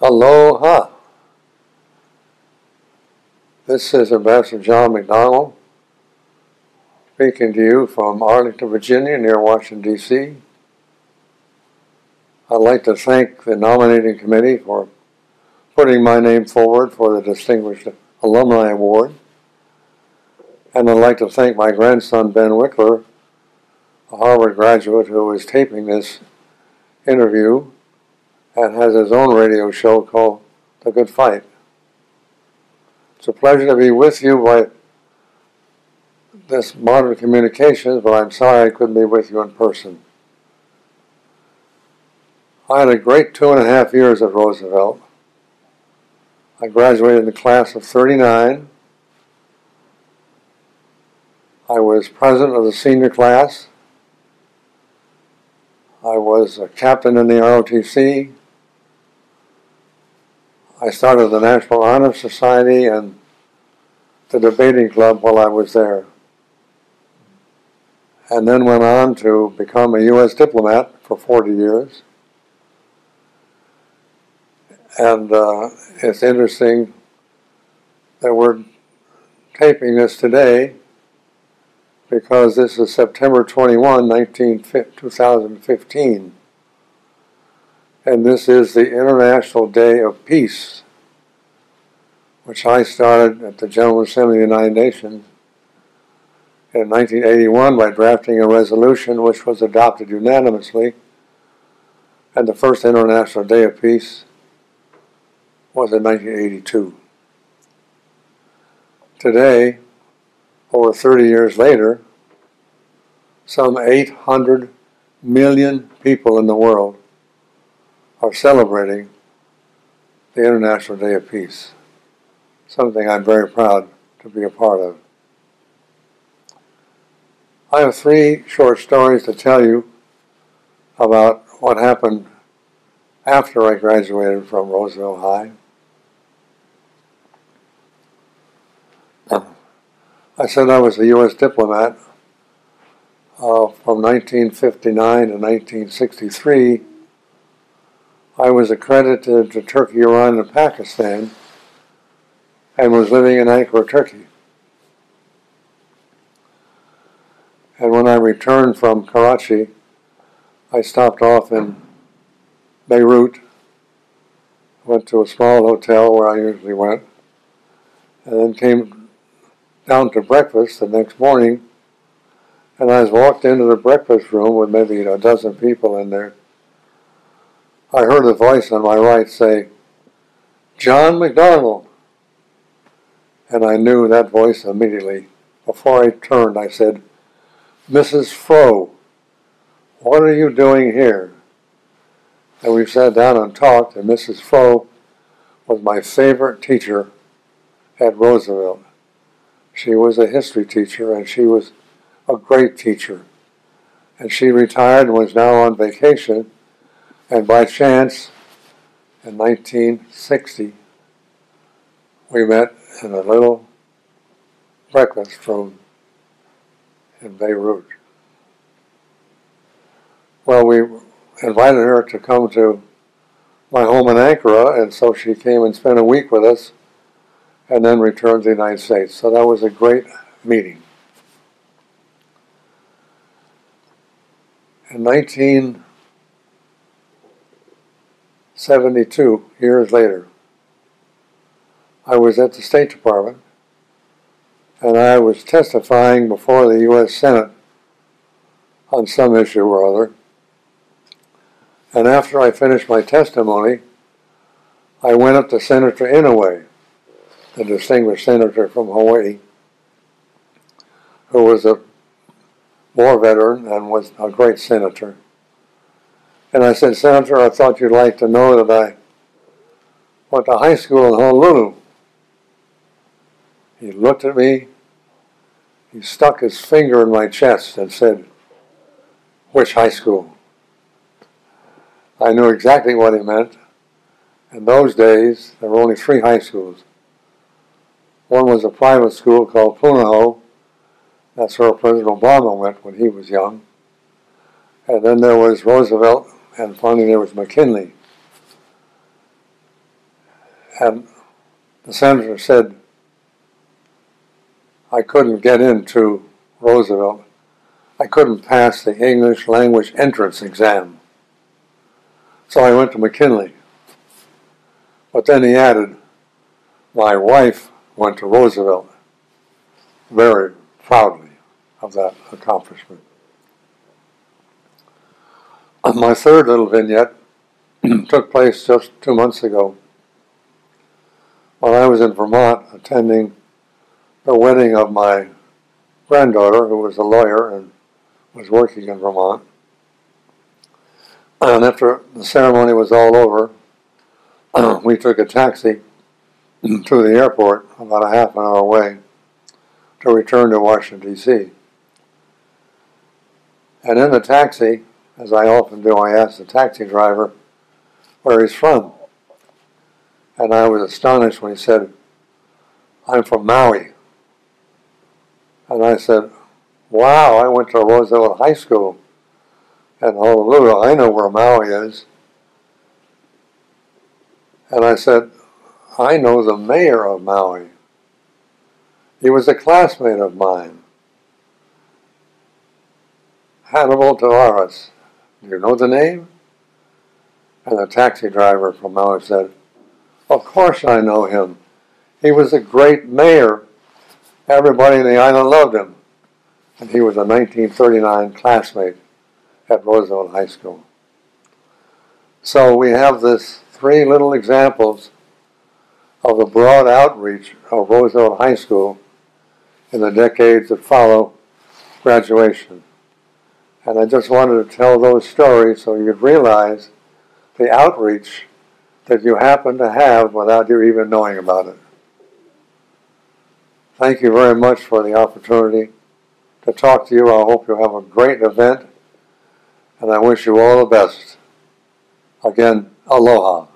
Aloha. This is Ambassador John McDonald speaking to you from Arlington, Virginia, near Washington, D.C. I'd like to thank the nominating committee for putting my name forward for the Distinguished Alumni Award. And I'd like to thank my grandson, Ben Wickler, a Harvard graduate who is taping this interview and has his own radio show called The Good Fight. It's a pleasure to be with you by this modern communications, but I'm sorry I couldn't be with you in person. I had a great 2.5 years at Roosevelt. I graduated in the class of 39. I was president of the senior class. I was a captain in the ROTC. I started the National Honor Society and the debating club while I was there. And then went on to become a U.S. diplomat for 40 years. And it's interesting that we're taping this today because this is September 21, 2015. And this is the International Day of Peace, which I started at the General Assembly of the United Nations in 1981 by drafting a resolution which was adopted unanimously. And the first International Day of Peace was in 1982. Today, over 30 years later, some 800 million people in the world are celebrating the International Day of Peace, something I'm very proud to be a part of. I have 3 short stories to tell you about what happened after I graduated from Roosevelt High. I said I was a U.S. diplomat from 1959 to 1963. I was accredited to Turkey, Iran, and Pakistan, and was living in Ankara, Turkey. And when I returned from Karachi, I stopped off in Beirut, went to a small hotel where I usually went, and then came down to breakfast the next morning, and I walked into the breakfast room with maybe a dozen people in there. I heard a voice on my right say, "John McDonald." And I knew that voice immediately. Before I turned, I said, "Mrs. Froh, what are you doing here?" And we sat down and talked, and Mrs. Froh was my favorite teacher at Roosevelt. She was a history teacher, and she was a great teacher. And she retired and was now on vacation. And by chance, in 1960, we met in a little breakfast room in Beirut. Well, we invited her to come to my home in Ankara, and so she came and spent a week with us and then returned to the United States. So that was a great meeting. In 1972, years later, I was at the State Department, and I was testifying before the U.S. Senate on some issue or other. And after I finished my testimony, I went up to Senator Inouye, the distinguished senator from Hawaii, who was a war veteran and was a great senator. And I said, "Senator, I thought you'd like to know that I went to high school in Honolulu." He looked at me, he stuck his finger in my chest and said, "Which high school?" I knew exactly what he meant. In those days, there were only 3 high schools. One was a private school called Punahou. That's where President Obama went when he was young. And then there was Roosevelt, and finally there was McKinley. And the senator said I couldn't get into Roosevelt. I couldn't pass the English language entrance exam. So I went to McKinley. But then he added, my wife went to Roosevelt, very proudly of that accomplishment. My third little vignette took place just 2 months ago when I was in Vermont attending the wedding of my granddaughter, who was a lawyer and was working in Vermont. And after the ceremony was all over, we took a taxi to the airport about a half an hour away to return to Washington, D.C. And in the taxi, as I often do, I asked the taxi driver where he's from. And I was astonished when he said, I'm from Maui. And I said, wow, I went to Roosevelt High School in Honolulu. I know where Maui is. And I said, I know the mayor of Maui. He was a classmate of mine. Hannibal Tavares. Do you know the name? And the taxi driver from Maui said, of course I know him. He was a great mayor. Everybody in the island loved him. And he was a 1939 classmate at Roosevelt High School. So we have this 3 little examples of the broad outreach of Roosevelt High School in the decades that follow graduation. And I just wanted to tell those stories so you'd realize the outreach that you happen to have without you even knowing about it. Thank you very much for the opportunity to talk to you. I hope you have a great event, and I wish you all the best. Again, aloha.